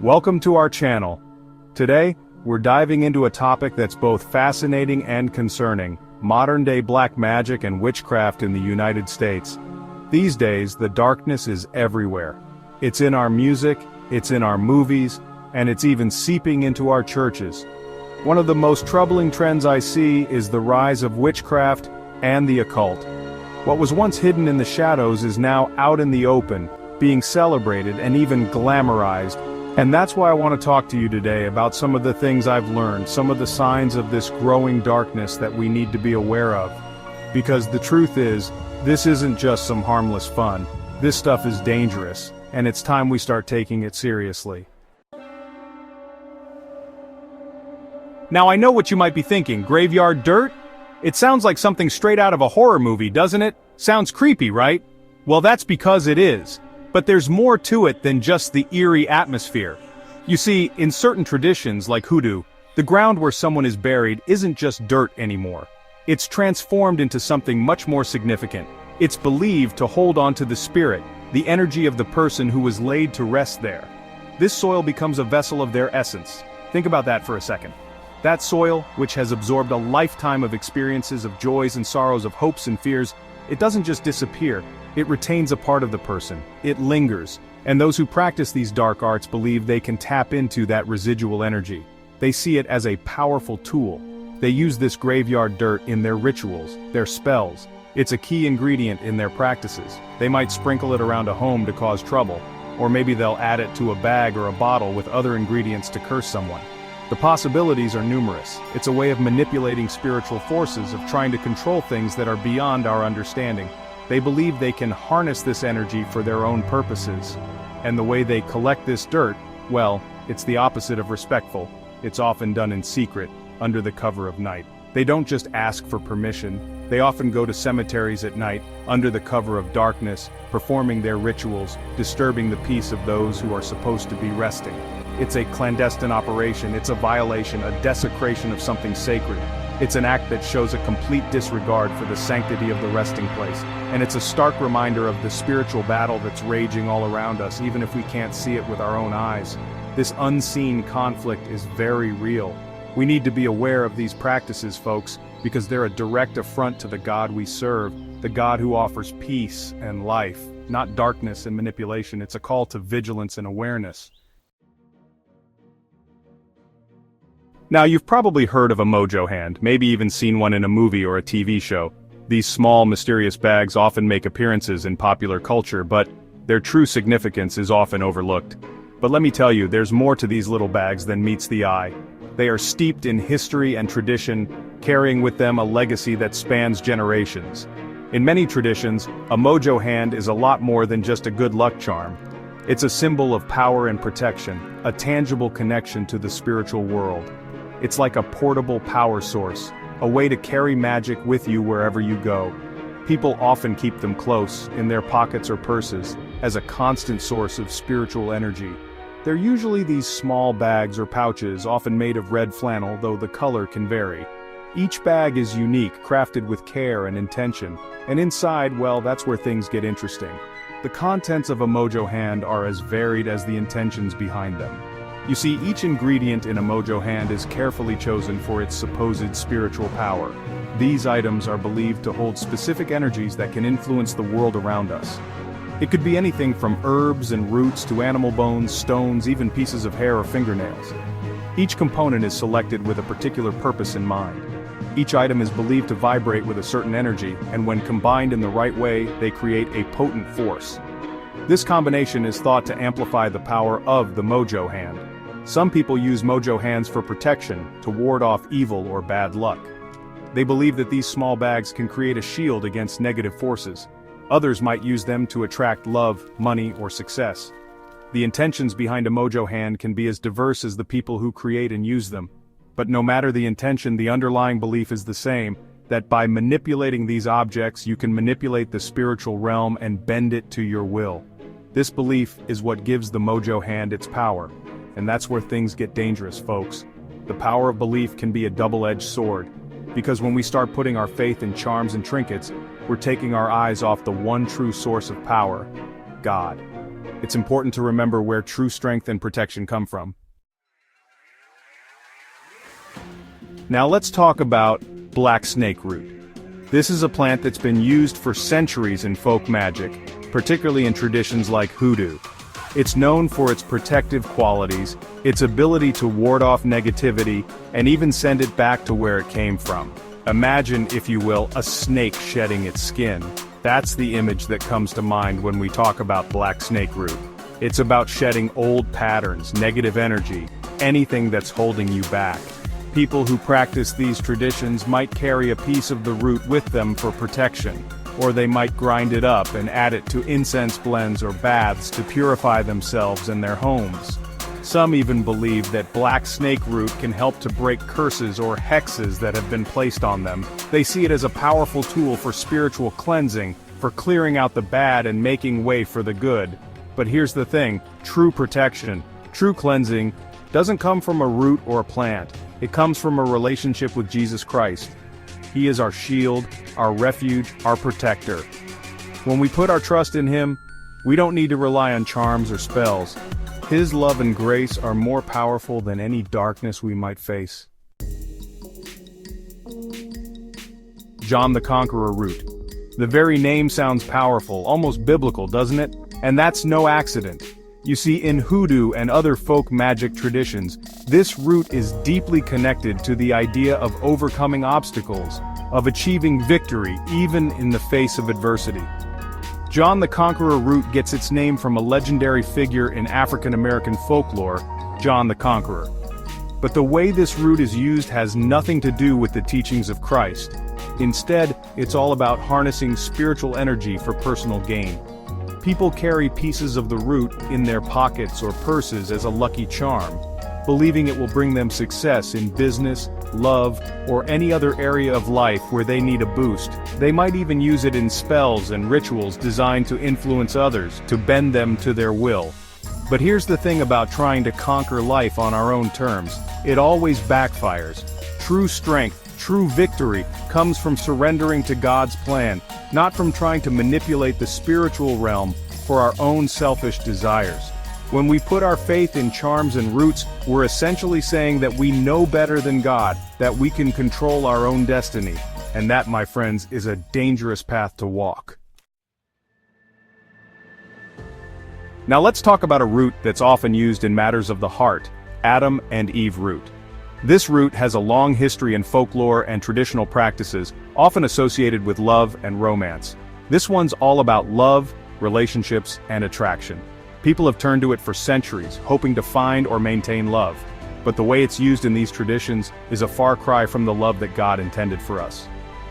Welcome to our channel. Today, we're diving into a topic that's both fascinating and concerning: modern-day black magic and witchcraft in the United States. These days, the darkness is everywhere. It's in our music, it's in our movies, and it's even seeping into our churches. One of the most troubling trends I see is the rise of witchcraft and the occult. What was once hidden in the shadows is now out in the open, being celebrated and even glamorized. And that's why I want to talk to you today about some of the things I've learned, some of the signs of this growing darkness that we need to be aware of. Because the truth is, this isn't just some harmless fun. This stuff is dangerous, and it's time we start taking it seriously. Now I know what you might be thinking: graveyard dirt? It sounds like something straight out of a horror movie, doesn't it? Sounds creepy, right? Well, that's because it is. But there's more to it than just the eerie atmosphere. You see, in certain traditions like hoodoo, the ground where someone is buried isn't just dirt anymore. It's transformed into something much more significant. It's believed to hold on to the spirit, the energy of the person who was laid to rest there. This soil becomes a vessel of their essence. Think about that for a second. That soil, which has absorbed a lifetime of experiences of joys and sorrows, of hopes and fears, it doesn't just disappear. It retains a part of the person. It lingers. And those who practice these dark arts believe they can tap into that residual energy. They see it as a powerful tool. They use this graveyard dirt in their rituals, their spells. It's a key ingredient in their practices. They might sprinkle it around a home to cause trouble, or maybe they'll add it to a bag or a bottle with other ingredients to curse someone. The possibilities are numerous. It's a way of manipulating spiritual forces, of trying to control things that are beyond our understanding. They believe they can harness this energy for their own purposes. And the way they collect this dirt, well, it's the opposite of respectful. It's often done in secret, under the cover of night. They don't just ask for permission. They often go to cemeteries at night, under the cover of darkness, performing their rituals, disturbing the peace of those who are supposed to be resting. It's a clandestine operation. It's a violation, a desecration of something sacred. It's an act that shows a complete disregard for the sanctity of the resting place. And it's a stark reminder of the spiritual battle that's raging all around us, even if we can't see it with our own eyes. This unseen conflict is very real. We need to be aware of these practices, folks, because they're a direct affront to the God we serve, the God who offers peace and life, not darkness and manipulation. It's a call to vigilance and awareness. Now, you've probably heard of a mojo hand, maybe even seen one in a movie or a TV show. These small, mysterious bags often make appearances in popular culture, but their true significance is often overlooked. But let me tell you, there's more to these little bags than meets the eye. They are steeped in history and tradition, carrying with them a legacy that spans generations. In many traditions, a mojo hand is a lot more than just a good luck charm. It's a symbol of power and protection, a tangible connection to the spiritual world. It's like a portable power source, a way to carry magic with you wherever you go. People often keep them close, in their pockets or purses, as a constant source of spiritual energy. They're usually these small bags or pouches, often made of red flannel, though the color can vary. Each bag is unique, crafted with care and intention, and inside, well, that's where things get interesting. The contents of a mojo hand are as varied as the intentions behind them. You see, each ingredient in a mojo hand is carefully chosen for its supposed spiritual power. These items are believed to hold specific energies that can influence the world around us. It could be anything from herbs and roots to animal bones, stones, even pieces of hair or fingernails. Each component is selected with a particular purpose in mind. Each item is believed to vibrate with a certain energy, and when combined in the right way, they create a potent force. This combination is thought to amplify the power of the mojo hand. Some people use mojo hands for protection, to ward off evil or bad luck. They believe that these small bags can create a shield against negative forces. Others might use them to attract love, money, or success. The intentions behind a mojo hand can be as diverse as the people who create and use them. But no matter the intention, the underlying belief is the same, that by manipulating these objects you can manipulate the spiritual realm and bend it to your will. This belief is what gives the mojo hand its power. And that's where things get dangerous, folks. The power of belief can be a double-edged sword, because when we start putting our faith in charms and trinkets, we're taking our eyes off the one true source of power, God. It's important to remember where true strength and protection come from. Now let's talk about black snake root. This is a plant that's been used for centuries in folk magic, particularly in traditions like hoodoo. It's known for its protective qualities, its ability to ward off negativity, and even send it back to where it came from. Imagine, if you will, a snake shedding its skin. That's the image that comes to mind when we talk about black snake root. It's about shedding old patterns, negative energy, anything that's holding you back. People who practice these traditions might carry a piece of the root with them for protection, or they might grind it up and add it to incense blends or baths to purify themselves and their homes. Some even believe that black snake root can help to break curses or hexes that have been placed on them. They see it as a powerful tool for spiritual cleansing, for clearing out the bad and making way for the good. But here's the thing, true protection, true cleansing, doesn't come from a root or a plant. It comes from a relationship with Jesus Christ. He is our shield, our refuge, our protector. When we put our trust in Him, we don't need to rely on charms or spells. His love and grace are more powerful than any darkness we might face. John the Conqueror root. The very name sounds powerful, almost biblical, doesn't it? And that's no accident. You see, in hoodoo and other folk magic traditions, this root is deeply connected to the idea of overcoming obstacles, of achieving victory even in the face of adversity. John the Conqueror root gets its name from a legendary figure in African American folklore, John the Conqueror. But the way this root is used has nothing to do with the teachings of Christ. Instead, it's all about harnessing spiritual energy for personal gain. People carry pieces of the root in their pockets or purses as a lucky charm, believing it will bring them success in business, love, or any other area of life where they need a boost. They might even use it in spells and rituals designed to influence others, to bend them to their will. But here's the thing about trying to conquer life on our own terms. It always backfires. True strength, true victory, comes from surrendering to God's plan, not from trying to manipulate the spiritual realm for our own selfish desires. When we put our faith in charms and roots, we're essentially saying that we know better than God, that we can control our own destiny. And that, my friends, is a dangerous path to walk. Now let's talk about a root that's often used in matters of the heart, Adam and Eve root. This root has a long history in folklore and traditional practices, often associated with love and romance. This one's all about love, relationships, and attraction. People have turned to it for centuries, hoping to find or maintain love. But the way it's used in these traditions is a far cry from the love that God intended for us.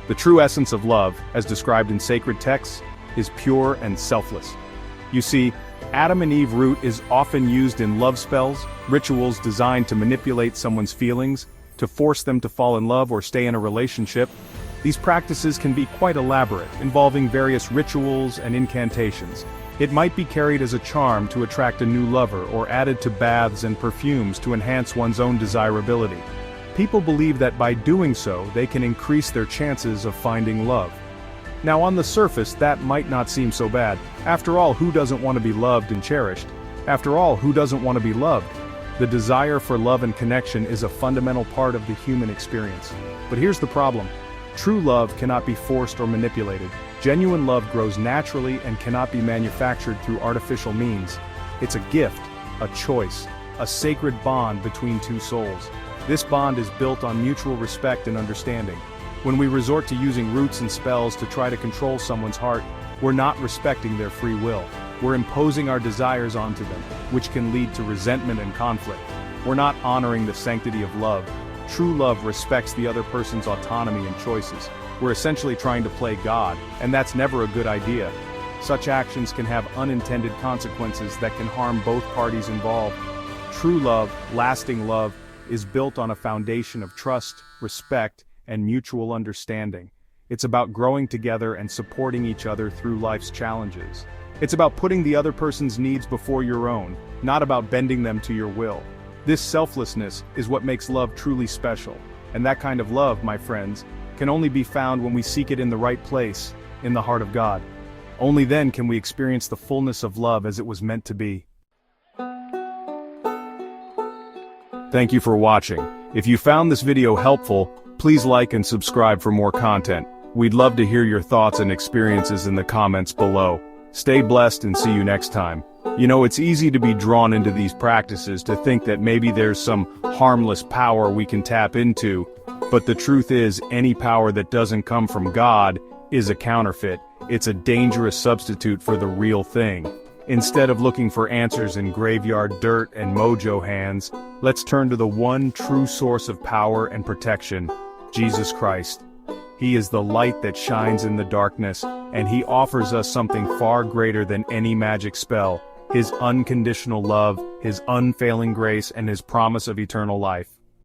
The true essence of love, as described in sacred texts, is pure and selfless. You see, Adam and Eve root is often used in love spells, rituals designed to manipulate someone's feelings, to force them to fall in love or stay in a relationship. These practices can be quite elaborate, involving various rituals and incantations. It might be carried as a charm to attract a new lover or added to baths and perfumes to enhance one's own desirability. People believe that by doing so, they can increase their chances of finding love. Now on the surface, that might not seem so bad. After all, who doesn't want to be loved and cherished? After all, who doesn't want to be loved? The desire for love and connection is a fundamental part of the human experience. But here's the problem. True love cannot be forced or manipulated. Genuine love grows naturally and cannot be manufactured through artificial means. It's a gift, a choice, a sacred bond between two souls. This bond is built on mutual respect and understanding. When we resort to using roots and spells to try to control someone's heart, we're not respecting their free will. We're imposing our desires onto them, which can lead to resentment and conflict. We're not honoring the sanctity of love. True love respects the other person's autonomy and choices. We're essentially trying to play God, and that's never a good idea. Such actions can have unintended consequences that can harm both parties involved. True love, lasting love, is built on a foundation of trust, respect, and mutual understanding. It's about growing together and supporting each other through life's challenges. It's about putting the other person's needs before your own, not about bending them to your will. This selflessness is what makes love truly special, and that kind of love, my friends, can only be found when we seek it in the right place, in the heart of God. Only then can we experience the fullness of love as it was meant to be. Thank you for watching. If you found this video helpful, please like and subscribe for more content. We'd love to hear your thoughts and experiences in the comments below. Stay blessed and see you next time. You know, it's easy to be drawn into these practices to think that maybe there's some harmless power we can tap into, but the truth is, any power that doesn't come from God is a counterfeit. It's a dangerous substitute for the real thing. Instead of looking for answers in graveyard dirt and mojo hands, let's turn to the one true source of power and protection, Jesus Christ. He is the light that shines in the darkness, and he offers us something far greater than any magic spell: his unconditional love, his unfailing grace, and his promise of eternal life.